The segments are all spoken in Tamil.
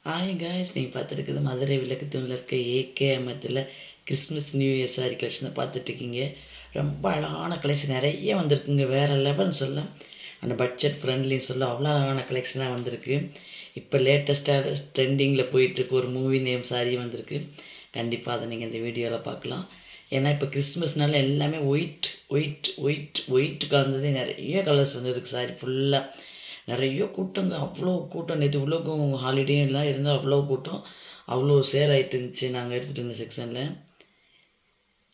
ஹாய் காய்ஸ், நீங்கள் பார்த்துருக்குது மதுரை விளக்கு தூணில் இருக்க ஏகேஎம்எத்தில் கிறிஸ்மஸ் நியூ இயர் சாரி கலெக்ஷனை பார்த்துட்ருக்கீங்க. ரொம்ப அழகான கலெக்ஷன் நிறைய வந்திருக்குங்க. வேறு லெவல்னு சொல்ல, அந்த பட்ஜெட் ஃப்ரெண்ட்லின்னு சொல்ல அவ்வளோ அழகான கலெக்ஷனாக வந்திருக்கு. இப்போ லேட்டஸ்ட்டாக ட்ரெண்டிங்கில் போயிட்டுருக்கு ஒரு மூவி நேம் சாரி வந்திருக்கு. கண்டிப்பாக அதை நீங்கள் இந்த வீடியோவில் பார்க்கலாம். ஏன்னா இப்போ கிறிஸ்மஸ்னால எல்லாமே ஒயிட் ஒயிட் ஒயிட் ஒயிட் கலந்ததே நிறைய கலர்ஸ் வந்ததுக்கு சாரி ஃபுல்லாக. நிறைய கூட்டங்க, அவ்வளோ கூட்டம். நேற்று உலகம் ஹாலிடே எல்லாம் இருந்தால் அவ்வளோ கூட்டம், அவ்வளோ சேல் ஆகிட்டு இருந்துச்சு நாங்கள் எடுத்துகிட்டு இருந்த செக்ஷனில்.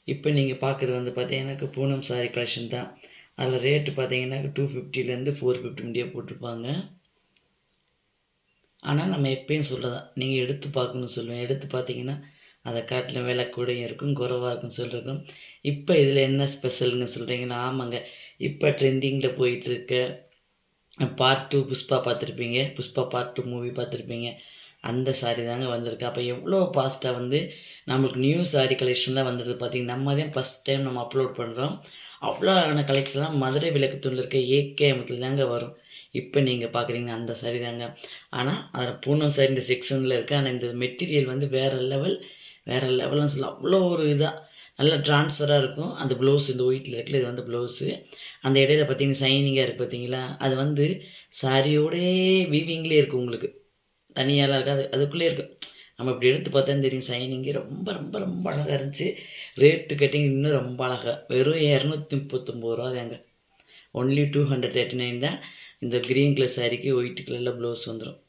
இப்போ நீங்கள் பார்க்குறது வந்து பார்த்தீங்கன்னாக்க பூனம் சாரி கலெக்ஷன் தான். அதில் ரேட்டு பார்த்தீங்கன்னாக்க 250 450 முடிய போட்டிருப்பாங்க. ஆனால் நம்ம எப்பயும் சொல்லதான், நீங்கள் எடுத்து பார்க்கணும்னு சொல்லுவேன். எடுத்து பார்த்தீங்கன்னா அதை காட்டில் விலை கூடயும் இருக்கும், குறைவாக இருக்குன்னு சொல்லியிருக்கும். இப்போ இதில் என்ன ஸ்பெஷல்னு சொல்கிறீங்கன்னா, ஆமாங்க, இப்போ ட்ரெண்டிங்கில் போயிட்டுருக்க பார்ட் 2 புஷ்பா பார்த்துருப்பீங்க. புஷ்பா பார்ட் 2 மூவி பார்த்துருப்பீங்க. அந்த சாரீ தாங்க வந்திருக்கு. அப்போ எவ்வளோ ஃபாஸ்ட்டாக வந்து நம்மளுக்கு நியூ சாரீ கலெக்ஷன்லாம் வந்துடுது பார்த்தீங்கன்னா. நம்ம தான் ஃபஸ்ட் டைம் நம்ம அப்லோட் பண்ணுறோம். அவ்வளோ அழகான கலெக்ஷன்லாம் மதுரை விளக்கு தூணில் இருக்க ஏகேஎம்த்தில் தாங்க வரும். இப்போ நீங்கள் பார்க்குறீங்க அந்த சாரீ தாங்க. ஆனால் அதில் பூனம் சாரீ இந்த செக்ஷனில் இருக்குது. ஆனால் இந்த மெட்டீரியல் வந்து வேறு லெவல்னு சொல்ல, அவ்வளோ ஒரு இதாக நல்லா ட்ரான்ஸ்ஃபராக இருக்கும். அந்த ப்ளவுஸ் இந்த ஒயிட்டில் இருக்குல்ல, இது வந்து ப்ளவுஸு. அந்த இடையில பார்த்தீங்கன்னா சைனிங்காக இருக்குது பார்த்தீங்களா, அது வந்து சாரியோடே வீவிங்லேயே இருக்குது. உங்களுக்கு தனியாலாம் இருக்காது, அதுக்குள்ளே இருக்குது. நம்ம இப்படி எடுத்து பார்த்தா தெரியும் சைனிங்கு. ரொம்ப ரொம்ப ரொம்ப அழகாக இருந்துச்சு. ரேட்டு கட்டிங் இன்னும் ரொம்ப அழகாக, வெறும் 239 ரூபா தாங்க. ஒன்லி 239 தான். இந்த க்ரீன் கலர் சாரிக்கு ஒயிட் கலரில் ப்ளவுஸ் வந்துடும்.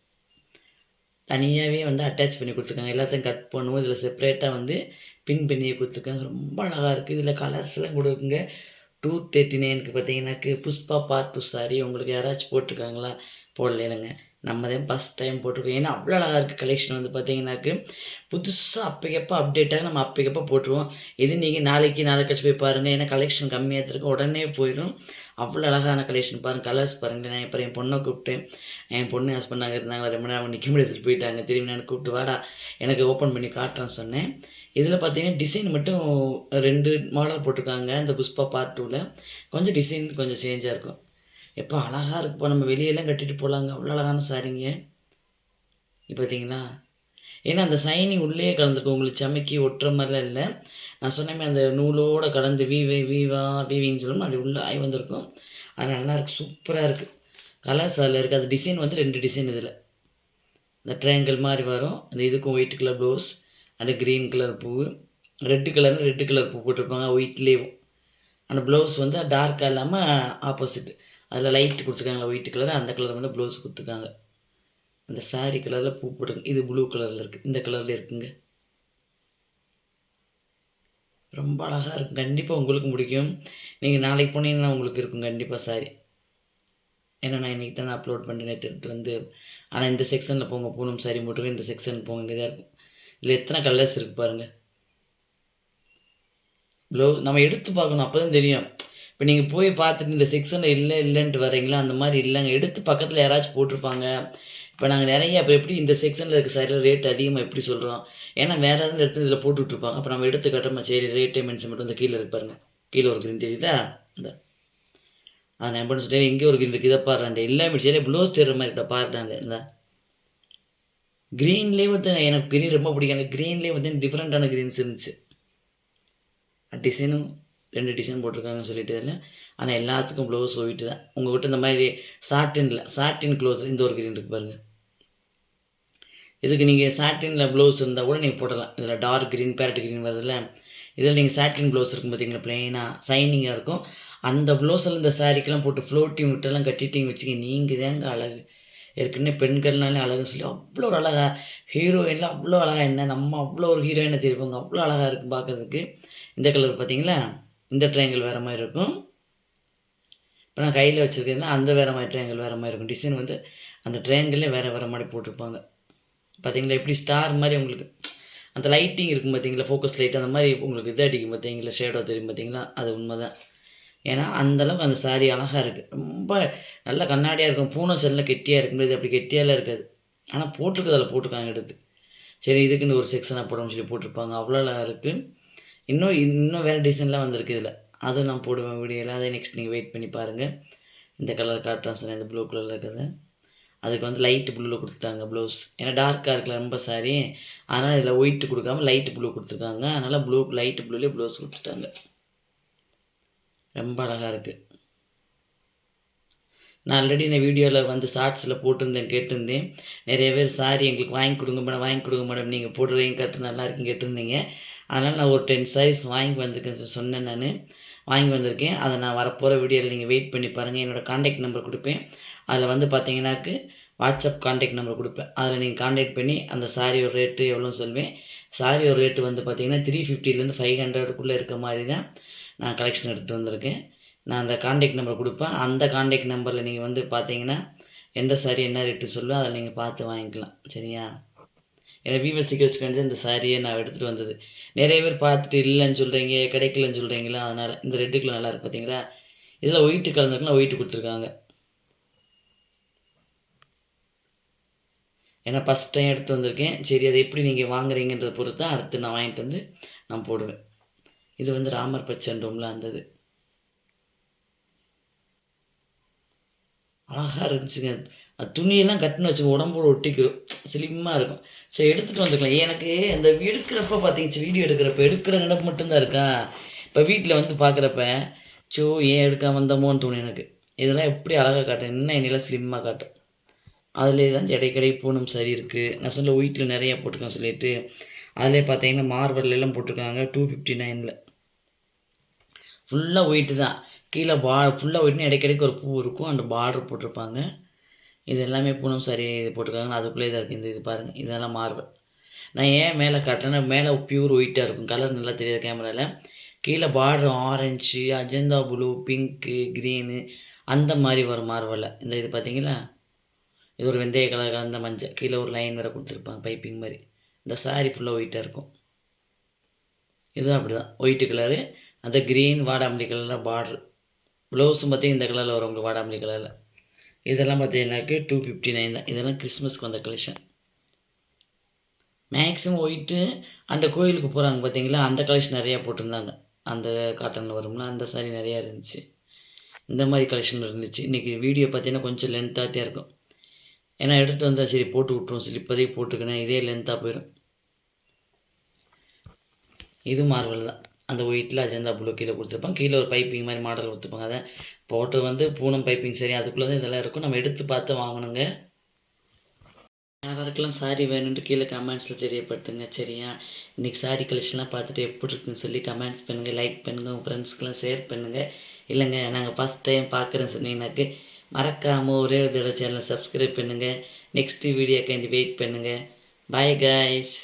தனியாகவே வந்து அட்டாச் பண்ணி கொடுத்துருக்காங்க. எல்லாத்தையும் கட் பண்ணுவோம். இதில் செப்பரேட்டாக வந்து பின் பண்ணியே கொடுத்துருக்காங்க. ரொம்ப அழகாக இருக்குது. இதில் கலர்ஸ்லாம் கொடுக்குங்க. 239க்கு பார்த்தீங்கன்னாக்கு புஷ்பா பார்ட் 2 சாரி உங்களுக்கு யாராச்சும் போட்டிருக்காங்களா? போடலைங்க, நம்ம தான் ஃபஸ்ட் டைம் போட்டிருக்கோம். ஏன்னா அவ்வளோ அழகாக இருக்குது கலெக்ஷன். வந்து பார்த்தீங்கன்னாக்கு புதுசாக அப்போக்கப்போ அப்டேட்டாக நம்ம அப்போக்கப்போ போட்டுருவோம். இது நீங்கள் நாளைக்கு கழிச்சு போய் பாருங்கள். ஏன்னா கலெக்ஷன் கம்மியாக இருக்குது, உடனே போயிடும். அவ்வளோ அழகான கலெக்ஷன் பாருங்கள். கலர்ஸ் பாருங்கள். நான் இப்போ என் பொண்ணை கூப்பிட்டேன். என் பொண்ணு ஹஸ்பண்டாக இருந்தாங்க, ரொம்ப நேரம் நிற்க முடியாது போயிட்டாங்க. திரும்பி நான் கூப்பிட்டு வாடா எனக்கு ஓப்பன் பண்ணி காட்டுறேன்னு சொன்னேன். இதில் பார்த்தீங்கன்னா டிசைன் மட்டும் 2 மாடல் போட்டிருக்காங்க. இந்த புஷ்பா பார்ட் 2ல் கொஞ்சம் டிசைன் கொஞ்சம் சேஞ்சாக இருக்கும். எப்போ அழகாக இருக்குப்போ, நம்ம வெளியெல்லாம் கட்டிட்டு போகலாங்க. அவ்வளோ அழகான சாரிங்க. இப்போ பார்த்தீங்களா, ஏன்னா அந்த சைனிங் உள்ளே கலந்துருக்கும். உங்களுக்கு சமைக்கி ஒட்டுற மாதிரிலாம் இல்லை. நான் சொன்னேமே அந்த நூலோடு கலந்து வீவின்னு சொல்லணும், அப்படி உள்ளே ஆகி வந்திருக்கும். அது நல்லாயிருக்கு, சூப்பராக இருக்குது. கலர்ஸ் அதில் இருக்குது. அந்த டிசைன் வந்து 2 டிசைன் இதில். இந்த ட்ரையாங்கிள் மாதிரி வரும். அந்த இதுக்கும் ஒயிட் கலர் ப்ளவுஸ், அந்த க்ரீன் கலர் பூ, ரெட்டு கலர் பூ போட்டிருப்பாங்க ஒயிட்லேயும். அந்த ப்ளவுஸ் வந்து டார்க்காக இல்லாமல் ஆப்போசிட், அதில் லைட்டு கொடுத்துருக்காங்களா ஒயிட் கலர், அந்த கலர் வந்து ப்ளவுஸ் கொடுத்துருக்காங்க. அந்த சாரீ கலரில் பூ போட்டுருங்க. இது ப்ளூ கலரில் இருக்குது, இந்த கலரில் இருக்குங்க. ரொம்ப அழகாக இருக்கும். கண்டிப்பாக உங்களுக்கு பிடிக்கும். நீங்கள் நாளைக்கு போனீங்கன்னா உங்களுக்கு இருக்கும் கண்டிப்பாக சாரீ. ஏன்னா நான் இன்றைக்கி தான் அப்லோட் பண்ணுறேன் எடுத்துகிட்டு வந்து. ஆனால் இந்த செக்ஷனில் போங்க, பூனம் சாரீ போட்டுருங்க. இந்த செக்ஷன் போங்க, இங்கே தான் இருக்கும். இதில் எத்தனை கலர்ஸ் இருக்குது பாருங்கள். நம்ம எடுத்து பார்க்கணும், அப்போ தான் தெரியும். இப்போ நீங்கள் போய் பார்த்துட்டு இந்த செக்ஷனில் இல்லைன்ட்டு வரீங்களா, அந்த மாதிரி இல்லைங்க. எடுத்து பக்கத்தில் யாராச்சும் போட்டிருப்பாங்க. இப்போ நாங்கள் நிறைய இப்போ எப்படி இந்த செக்ஷனில் இருக்க சாரியில் ரேட் அதிகமாக எப்படி சொல்கிறோம், ஏன்னா வேறு எதாவது எடுத்து இதில் போட்டு விட்ருப்பாங்க. அப்போ நம்ம எடுத்து கட்டமா சரி ரேட்டே மென்ஷன் மட்டும் இந்த கீழே இருக்கு பாருங்கள். கீழே ஒரு க்ரீன் தெரியுதா, இந்த அதை நான் பண்ணி சொல்லிட்டு எங்கே ஒரு க்ரீன் இருக்குது, இதை பாடுறாண்டே எல்லாமே சரி ப்ளவுஸ் தெரிகிற மாதிரி கிட்ட பாடுறாங்க. இந்த க்ரீன்லேயே வந்து எனக்கு க்ரீன் ரொம்ப பிடிக்கும். எனக்கு க்ரீன்லேயே வந்து டிஃப்ரெண்ட்டான க்ரீன்ஸ் இருந்துச்சு. டிசைனும் 2 டிசைன் போட்டிருக்காங்கன்னு சொல்லிட்டு இல்லை. ஆனால் எல்லாத்துக்கும் ப்ளவுஸ் ஒயிட்டு தான். உங்கள்கிட்ட இந்த மாதிரி சாட்டின் க்ளோத்தில் இந்த ஒரு க்ரீன் இருக்குது பாருங்கள். இதுக்கு நீங்கள் சாட்டினில் ப்ளவுஸ் இருந்தால் கூட நீங்கள் போடலாம். இதில் டார்க் க்ரீன், பேரட் க்ரீன் வருதுல்ல, இதில் நீங்கள் சாட்டின் ப்ளவுஸ் இருக்கும் பார்த்தீங்களா, ப்ளைனாக சைனிங்காக இருக்கும். அந்த ப்ளவுஸில் இந்த சாரீக்கெல்லாம் போட்டு ஃப்ளோட்டிங் விட்டெல்லாம் கட்டிட்டிங்க வச்சுக்க, நீங்கள் தாங்க அழகு. ஏற்கனவே பெண்கள்னாலே அழகுன்னு சொல்லி அவ்வளோ ஒரு அழகாக, ஹீரோயின்லாம் அவ்வளோ அழகாக, என்ன நம்ம அவ்வளோ ஒரு ஹீரோயினை தெரிவிப்பாங்க, அவ்வளோ அழகாக இருக்கும் பார்க்குறதுக்கு. இந்த கலர் பார்த்தீங்களா, இந்த ட்ரையாங்கிள் வேறு மாதிரி இருக்கும். இப்போ நான் கையில் வச்சுருக்கேன்னா அந்த வேறு மாதிரி ட்ரையாங்கிள் வேறு மாதிரி இருக்கும். டிசைன் வந்து அந்த ட்ரையாங்கிள்லேயே வேறு மாதிரி போட்டிருப்பாங்க. பார்த்தீங்களா, எப்படி ஸ்டார் மாதிரி உங்களுக்கு அந்த லைட்டிங் இருக்கும் பார்த்தீங்களா, ஃபோக்கஸ் லைட் அந்த மாதிரி உங்களுக்கு இது அடிக்கும் பார்த்தீங்களா, ஷேடோ தெரியும் பார்த்தீங்களா, அது உண்மை தான். ஏன்னா அந்தளவுக்கு அந்த சாரீ அழகாக இருக்குது. ரொம்ப நல்ல கண்ணாடியாக இருக்கும். பூனம் செல்லில் கெட்டியாக இருக்கும், இது அப்படி கெட்டியாலாம் இருக்காது. ஆனால் போட்டிருக்குது, அதில் போட்டிருக்காங்க எடுத்து. சரி இதுக்குன்னு ஒரு செக்ஷனாக போடணும்னு சொல்லி போட்டிருப்பாங்க. அவ்வளோ அழகாக இருக்குது. இன்னும் வேறு டிசைன்லாம் வந்திருக்கு இதில். அதுவும் நான் போடுவேன் வீடியோவில். அதை நெக்ஸ்ட் நீங்கள் வெயிட் பண்ணி பாருங்கள். இந்த கலர் காட்டுறேன் சார், இந்த ப்ளூ கலரில் இருக்குது. அதுக்கு வந்து லைட்டு ப்ளூவில் கொடுத்துட்டாங்க ப்ளவுஸ். ஏன்னா டார்க்காக இருக்குல்ல ரொம்ப சாரி, அதனால் இதில் ஒயிட்டு கொடுக்காம லைட்டு ப்ளூ கொடுத்துருக்காங்க. அதனால் லைட்டு ப்ளூலேயே ப்ளவுஸ் கொடுத்துட்டாங்க. ரொம்ப அழகாக இருக்குது. நான் ஆல்ரெடி இந்த வீடியோவில் வந்து ஷார்ட்ஸில் போட்டிருந்தேன், கேட்டிருந்தேன். நிறைய பேர் சாரி எங்களுக்கு வாங்கி கொடுங்க மேடம் நீங்கள் போடுறீங்க கட்டு நல்லா இருக்குன்னு கேட்டிருந்தீங்க. அதனால் நான் ஒரு 10 சாரீஸ் வாங்கி வந்திருக்கேன் சொன்னேன். நான் வாங்கி வந்திருக்கேன். அதை நான் வரப்போகிற வீடியோவில் நீங்கள் வெயிட் பண்ணி பாருங்கள். என்னோடய காண்டாக்ட் நம்பர் கொடுப்பேன். அதில் வந்து பார்த்தீங்கன்னாக்கு வாட்ஸ்அப் காண்டாக்ட் நம்பர் கொடுப்பேன். அதில் நீங்கள் காண்டாக்ட் பண்ணி அந்த சாரியோட ரேட்டு எவ்வளோன்னு சொல்வேன். சாரியோட ரேட்டு வந்து பார்த்தீங்கன்னா 350லேருந்து 500க்குள்ளே இருக்க மாதிரி தான் நான் கலெக்ஷன் எடுத்துகிட்டு வந்திருக்கேன். நான் அந்த காண்டாக்ட் நம்பர் கொடுப்பேன். அந்த காண்டாக்ட் நம்பரில் நீங்கள் வந்து பார்த்தீங்கன்னா எந்த சாரி என்ன ரேட்டு சொல்லுவேன் அதை நீங்கள் பார்த்து வாங்கிக்கலாம். சரியா? ஏன்னா வியூவர்ஸ் ரிக்வெஸ்ட்க்கு இந்த சாரியை நான் எடுத்துகிட்டு வந்தது. நிறைய பேர் பார்த்துட்டு இல்லைன்னு சொல்கிறீங்க, கிடைக்கலன்னு சொல்கிறீங்களா, அதனால் இந்த ரெட்டு கலர் நல்லா இருக்குது பார்த்தீங்களா. இதில் ஒயிட்டு கலந்துருக்குன்னா ஒயிட்டு கொடுத்துருக்காங்க. ஏன்னா ஃபஸ்ட் டைம் எடுத்து வந்திருக்கேன். சரி அதை எப்படி நீங்கள் வாங்குறீங்கன்றதை பொறுத்து தான் அடுத்து நான் வாங்கிட்டு வந்து நான் போடுவேன். இது வந்து ராமர் பச்சைன்றோம்ல அந்த இது அழகாக இருந்துச்சுங்க. துணியெல்லாம் கட்டுன்னு வச்சு உடம்போடு ஒட்டிக்கிறோம், ஸ்லிம்மாக இருக்கும். சரி எடுத்துகிட்டு வந்துக்கலாம். எனக்கு இந்த எடுக்கிறப்ப பார்த்தீங்க வீடியோ எடுக்கிற நினைப்பு மட்டும்தான் இருக்கா. இப்போ வீட்டில் வந்து பார்க்குறப்ப ஏன் எடுக்காம வந்தோமோன்னு தோணும் எனக்கு. இதெல்லாம் எப்படி அழகாக காட்டும், இன்னும் என்னெல்லாம் ஸ்லிம்மாக காட்டும். அதிலே தான் இடைக்கடை பூனம் சரி இருக்குது. நான் சொல்ல ஒயிட்டில் நிறையா போட்டிருக்கேன் சொல்லிட்டு அதிலே பார்த்தீங்கன்னா மார்வல்லாம் போட்டிருக்காங்க 259. ஃபுல்லாக ஒயிட்டு தான். கீழே ஃபுல்லாக ஒயிட்னு இடைக்கடைக்கு ஒரு பூ இருக்கும், அந்த பார்டர் போட்டிருப்பாங்க. இது எல்லாமே பூனம் சரி இது போட்டிருக்காங்க. அதுக்குள்ளே தான் இருக்குது. இது பாருங்கள், இதெல்லாம் மார்வல். நான் ஏன் மேலே காட்டுறேன்னா மேலே பியூர் ஒயிட்டாக இருக்கும், கலர் நல்லா தெரியாது கேமராவில். கீழே border orange, Ajanta blue, pink, green அந்த மாதிரி வரும் மார்வலில். இது பார்த்தீங்களா, இது ஒரு வெந்தய கலர் கலந்த மஞ்சள், கீழே ஒரு லைன் வேறு கொடுத்துருப்பாங்க பைப்பிங் மாதிரி. இந்த சாரீ ஃபுல்லாக ஒயிட்டாக இருக்கும். இதுவும் அப்படி தான் ஒயிட்டு கலரு, அந்த க்ரீன் வாடாமல்லி கலரில் பார்ட்ரு. ப்ளவுஸும் பார்த்தீங்கன்னா இந்த கலரில் வரும் உங்களுக்கு வாடாமல்லி கலரில். இதெல்லாம் பார்த்தீங்கன்னாக்கு 259 தான். இதெல்லாம் கிறிஸ்மஸ்க்கு வந்த கலெக்ஷன். மேக்ஸிமம் ஒயிட்டு அந்த கோயிலுக்கு போகிறாங்க பார்த்தீங்களா, அந்த கலெக்ஷன் நிறையா போட்டிருந்தாங்க. அந்த காட்டனில் வரும்ல அந்த சாரீ நிறையா இருந்துச்சு. இந்த மாதிரி கலெக்ஷன் இருந்துச்சு. இன்றைக்கி வீடியோ பார்த்தீங்கன்னா கொஞ்சம் லென்த்தாக தான் இருக்கும். ஏன்னா எடுத்து வந்தால் சரி போட்டு விட்ருவோம், சரி இப்போதைக்கு போட்டுக்கினேன், இதே லென்த்தாக போயிடும். இது மார்வல் தான். அந்த ஒயிட்டில் அஜந்தா ப்ளூ கீழே கொடுத்துருப்பாங்க. கீழே ஒரு பைப்பிங் மாதிரி மாடல் கொடுத்துருப்பாங்க. அதை போட்டு வந்து பூனம் பைப்பிங் சரி அதுக்குள்ளே தான் இதெல்லாம் இருக்கும். நம்ம எடுத்து பார்த்து வாங்கணுங்க. யாருக்கெல்லாம் சாரி வேணும்னு கீழே கமெண்ட்ஸில் தெரியப்படுத்துங்க. சரியா? இன்றைக்கி சாரி கலெக்ஷன்லாம் பார்த்துட்டு எப்படி இருக்குன்னு சொல்லி கமெண்ட்ஸ் பண்ணுங்கள், லைக் பண்ணுங்கள், உங்கள் ஃப்ரெண்ட்ஸ்க்கெலாம் ஷேர் பண்ணுங்கள். இல்லைங்க நாங்கள் ஃபஸ்ட் டைம் பார்க்குறேன்னு சொன்னீங்கன்னாக்கு மறக்காமல் ஒரே ஒரு தடவை சேனலை சப்ஸ்கிரைப் பண்ணுங்கள். நெக்ஸ்ட்டு வீடியோக்காண்டி வெயிட் பண்ணுங்கள். Bye guys.